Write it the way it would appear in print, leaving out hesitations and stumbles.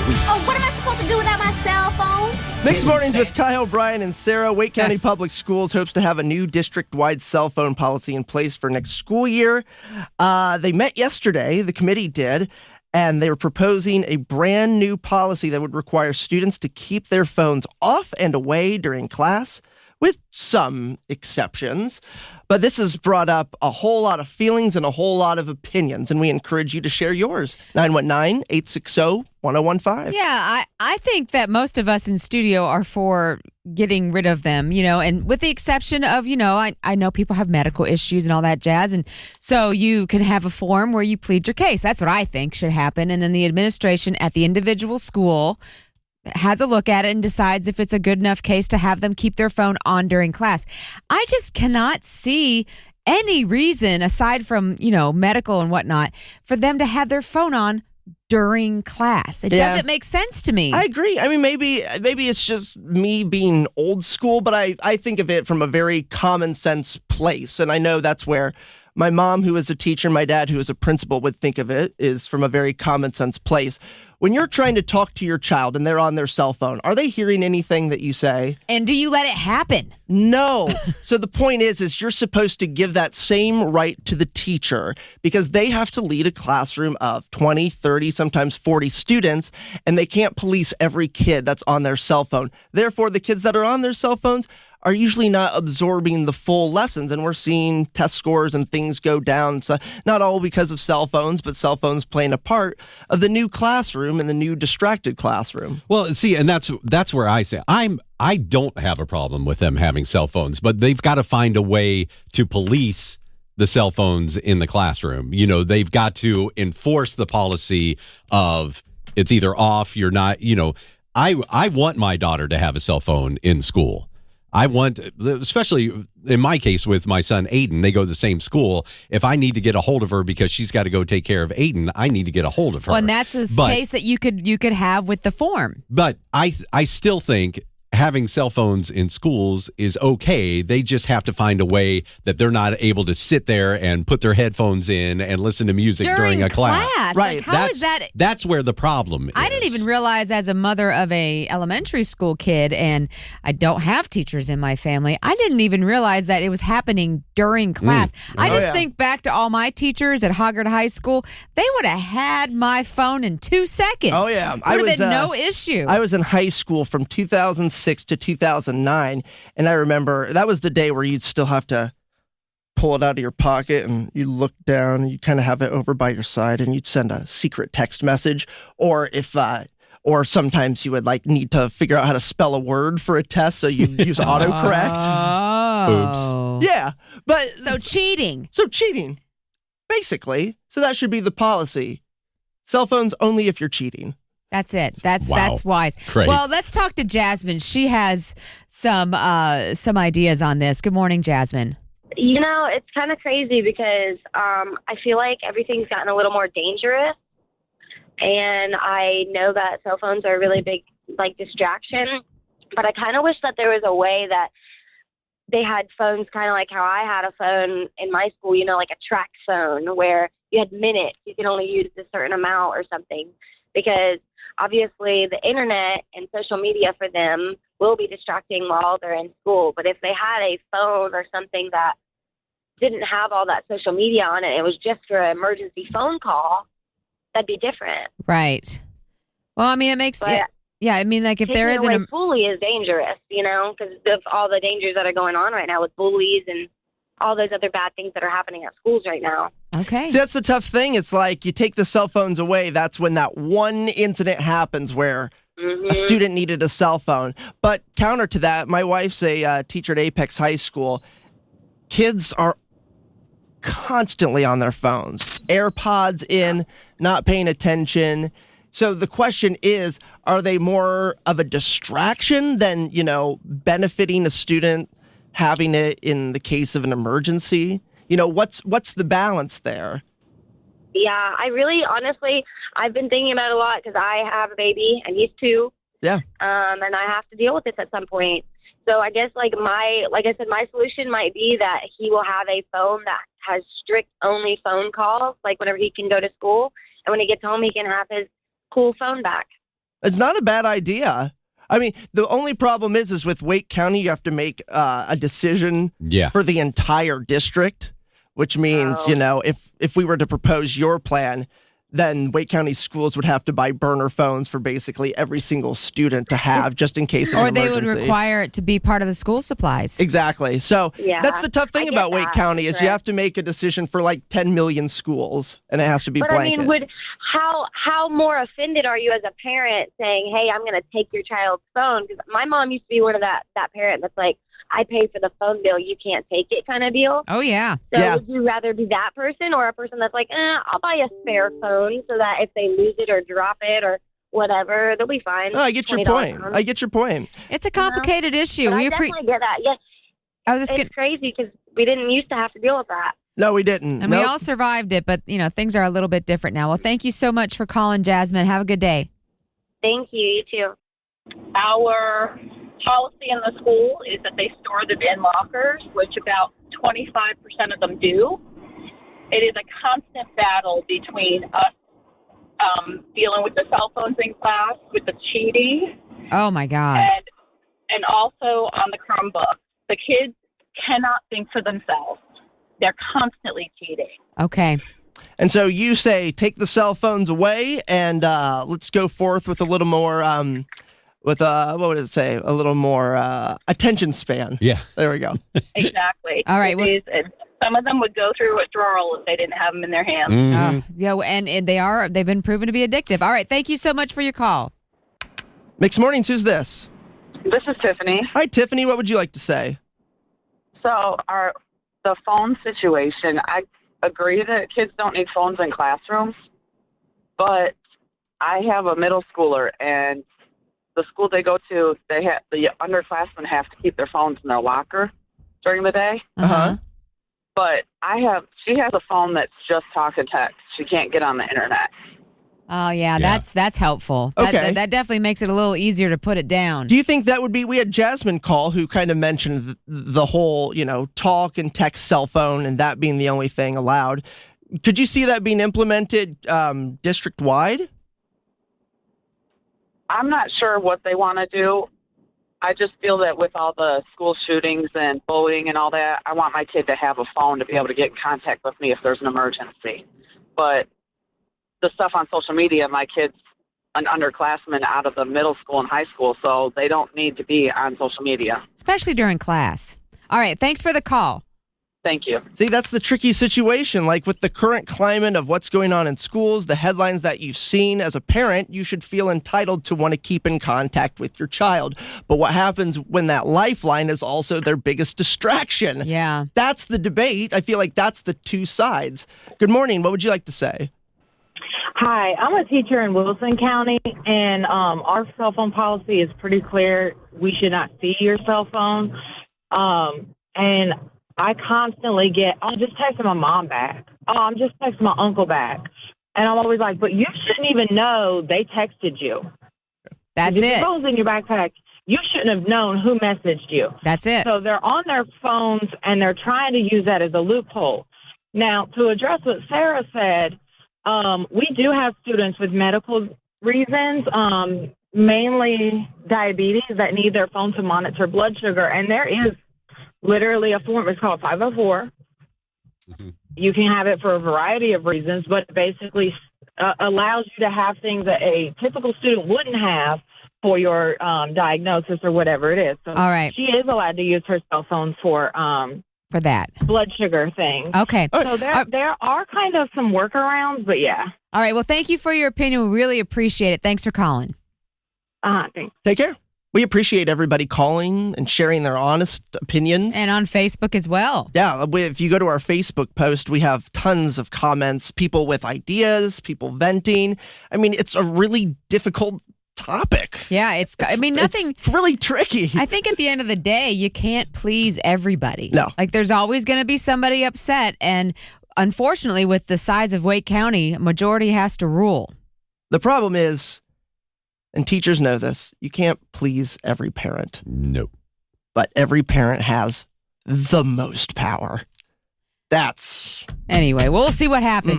week. Oh, what am I supposed to do without my cell phone? Mixed Mornings with Kyle, Brian, and Sarah. Wake County Public Schools hopes to have a new district-wide cell phone policy in place for next school year. They met yesterday, the committee did, and they were proposing a brand new policy that would require students to keep their phones off and away during class, with some exceptions. But this has brought up a whole lot of feelings and a whole lot of opinions, and we encourage you to share yours. 919-860-1015. Yeah, I think that most of us in studio are for getting rid of them, and with the exception of, I know people have medical issues and all that jazz, and so you can have a form where you plead your case. That's what I think should happen, and then the administration at the individual school has a look at it and decides if it's a good enough case to have them keep their phone on during class. I just cannot see any reason, aside from, medical and whatnot, for them to have their phone on during class. It doesn't make sense to me. I agree. I mean, maybe it's just me being old school, but I think of it from a very common sense place. And I know that's where my mom, who is a teacher, my dad, who is a principal, would think of it, is from a very common sense place. When you're trying to talk to your child and they're on their cell phone, are they hearing anything that you say? And do you let it happen? No. So the point is you're supposed to give that same right to the teacher, because they have to lead a classroom of 20, 30, sometimes 40 students, and they can't police every kid that's on their cell phone. Therefore, the kids that are on their cell phones are usually not absorbing the full lessons, and we're seeing test scores and things go down. So not all because of cell phones, but cell phones playing a part of the new classroom and the new distracted classroom. Well, see, and that's where I say I don't have a problem with them having cell phones, but they've got to find a way to police the cell phones in the classroom. They've got to enforce the policy of it's either off, you're not, I want my daughter to have a cell phone in school. I want, especially in my case with my son Aiden, they go to the same school. If I need to get a hold of her because she's got to go take care of Aiden, I need to get a hold of her. Well, and that's a case that you could have with the form. But I still think having cell phones in schools is okay. They just have to find a way that they're not able to sit there and put their headphones in and listen to music during a class. Right. Like, how is that? That's where the problem is. I didn't even realize, as a mother of a elementary school kid, and I don't have teachers in my family, I didn't even realize that it was happening during class. I just think back to all my teachers at Hoggard High School. They would have had my phone in 2 seconds. Oh, yeah. Would have been no issue. I was in high school from 2006 to 2009, and I remember that was the day where you'd still have to pull it out of your pocket and you look down and you kind of have it over by your side and you'd send a secret text message, or or sometimes you would need to figure out how to spell a word for a test, so you'd use autocorrect. Oh. Oops. Yeah. But So cheating, basically. So that should be the policy. Cell phones only if you're cheating. That's it. That's wise. Great. Well, let's talk to Jasmine. She has some ideas on this. Good morning, Jasmine. It's kind of crazy because I feel like everything's gotten a little more dangerous, and I know that cell phones are a really big distraction, but I kind of wish that there was a way that they had phones kind of like how I had a phone in my school, like a track phone where you had minutes, you could only use a certain amount or something, because obviously the internet and social media for them will be distracting while they're in school. But if they had a phone or something that didn't have all that social media on it, it was just for an emergency phone call, that'd be different. Right. Well, I mean, it makes it. Yeah, I mean, if there isn't a bully is dangerous, because of all the dangers that are going on right now with bullies and all those other bad things that are happening at schools right now. Okay. See, that's the tough thing. It's like you take the cell phones away. That's when that one incident happens where a student needed a cell phone. But counter to that, my wife's a teacher at Apex High School. Kids are constantly on their phones. AirPods in, not paying attention. So the question is, are they more of a distraction than, benefiting a student having it in the case of an emergency? What's the balance there? Yeah, honestly, I've been thinking about it a lot because I have a baby and he's 2. Yeah. And I have to deal with this at some point. So I guess my solution might be that he will have a phone that has strict only phone calls, whenever he can go to school. And when he gets home, he can have his cool phone back. It's not a bad idea. I mean, the only problem is with Wake County, you have to make a decision for the entire district, which means, if we were to propose your plan, then Wake County schools would have to buy burner phones for basically every single student to have just in case of an emergency. Or they would require it to be part of the school supplies. Exactly. So that's the tough thing about Wake County is you have to make a decision for like 10 million schools, and it has to be blanket. I mean, how more offended are you as a parent saying, hey, I'm going to take your child's phone? Because my mom used to be one of that parent that's like, I pay for the phone bill, you can't take it kind of deal. Oh, yeah. So would you rather be that person or a person that's like, I'll buy a spare phone so that if they lose it or drop it or whatever, they'll be fine. Oh, I get your point. It's a complicated issue. I definitely get that. Yes. It's crazy because we didn't used to have to deal with that. No, we didn't. And we all survived it, but, things are a little bit different now. Well, thank you so much for calling, Jasmine. Have a good day. Thank you. You too. Our policy in the school is that they store them in lockers, which about 25% of them do. It is a constant battle between us dealing with the cell phones in class, with the cheating. Oh, my God. And also on the Chromebook. The kids cannot think for themselves. They're constantly cheating. Okay. And so you say take the cell phones away and let's go forth with a little more what would it say? A little more attention span. Yeah. There we go. Exactly. All right. Some of them would go through withdrawal if they didn't have them in their hands. And they've been proven to be addictive. All right. Thank you so much for your call. Mixed Mornings, who's this? This is Tiffany. Hi, Tiffany. What would you like to say? So the phone situation, I agree that kids don't need phones in classrooms, but I have a middle schooler, and the school they go to, the underclassmen have to keep their phones in their locker during the day. Uh-huh. But she has a phone that's just talk and text. She can't get on the internet. Oh, yeah. That's helpful. Okay. That definitely makes it a little easier to put it down. Do you think that would be, we had Jasmine call who kind of mentioned the whole, talk and text cell phone and that being the only thing allowed. Could you see that being implemented district-wide? I'm not sure what they want to do. I just feel that with all the school shootings and bullying and all that, I want my kid to have a phone to be able to get in contact with me if there's an emergency. But the stuff on social media, my kid's an underclassman out of the middle school and high school, so they don't need to be on social media. Especially during class. All right. Thanks for the call. Thank you. See, that's the tricky situation. Like with the current climate of what's going on in schools, the headlines that you've seen as a parent, you should feel entitled to want to keep in contact with your child. But what happens when that lifeline is also their biggest distraction? Yeah. That's the debate. I feel like that's the two sides. Good morning. What would you like to say? Hi, I'm a teacher in Wilson County, and our cell phone policy is pretty clear. We should not see your cell phone. And I constantly I'm just texting my mom back. I'm just texting my uncle back. And I'm always like, but you shouldn't even know they texted you. That's if it. Your phone's in your backpack. You shouldn't have known who messaged you. That's it. So they're on their phones, and they're trying to use that as a loophole. Now, to address what Sarah said, we do have students with medical reasons, mainly diabetes, that need their phone to monitor blood sugar. And there is literally a form. It's called 504. Mm-hmm. You can have it for a variety of reasons, but it basically allows you to have things that a typical student wouldn't have for your diagnosis or whatever it is. So all right. She is allowed to use her cell phone for that blood sugar thing. Okay. So there are kind of some workarounds, but yeah. All right. Well, thank you for your opinion. We really appreciate it. Thanks for calling. Thanks. Take care. We appreciate everybody calling and sharing their honest opinions. And on Facebook as well. Yeah, if you go to our Facebook post, we have tons of comments, people with ideas, people venting. I mean, it's a really difficult topic. Yeah, it's really tricky. I think at the end of the day, you can't please everybody. No. Like there's always going to be somebody upset. And unfortunately, with the size of Wake County, a majority has to rule. The problem is, and teachers know this, you can't please every parent. Nope. But every parent has the most power. Anyway, we'll see what happens.